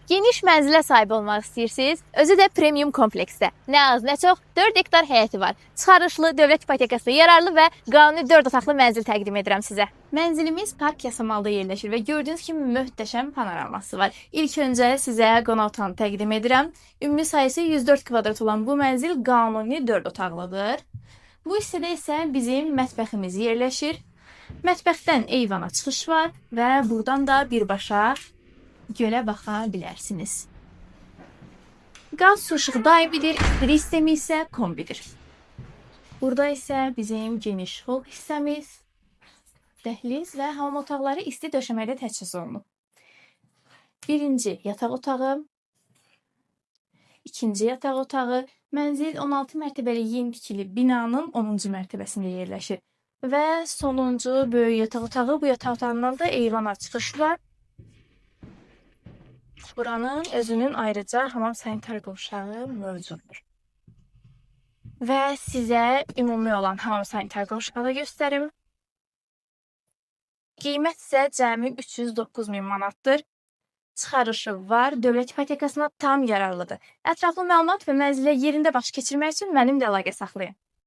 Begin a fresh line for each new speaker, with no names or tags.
Geniş mənzilə sahib olmaq istəyirsiniz? Özü də premium kompleksdə. Nə az, nə çox 4 hektar həyəti var. Çıxarışlı, dövlət ipotekasına yararlı və qanuni 4 otaqlı mənzil təqdim edirəm sizə. Mənzilimiz park yasamalda yerləşir və gördüyünüz kimi möhtəşəm panoraması var. İlk öncə sizə qonaq otağını təqdim edirəm. Ümumi sayısı 104 kvadrat olan bu mənzil qanuni 4 otaqlıdır. Bu hissədə isə bizim mətbəximiz yerləşir. Mətbəxdən eyvana çıxış var və buradan da birbaşa gölə baxa bilərsiniz. Qaz su işığı daimidir, elektrik sistemi isə kombidir. Burada isə bizim geniş hol hissəmiz, dəhliz və hamam otaqları isti döşəməklə təchiz olunub. Birinci yataq otağı, ikinci yataq otağı, mənzil 16 mərtəbəli yeni tikili binanın 10-cu mərtəbəsində yerləşir. Və sonuncu böyük yataq otağı, bu yataq otağından da eyvana çıxış var. Buranın özünün ayrıca hamam sanitar qovşağı mövcuddur. Və sizə ümumi olan hamam sanitar qovşağı da göstərim. Qiymət isə cəmi 309 min manatdır. Çıxarışı var, dövlət ipotekasına tam yararlıdır. Ətraflı məlumat və mənzilə yerində baş keçirmək üçün mənimlə əlaqə saxlayın.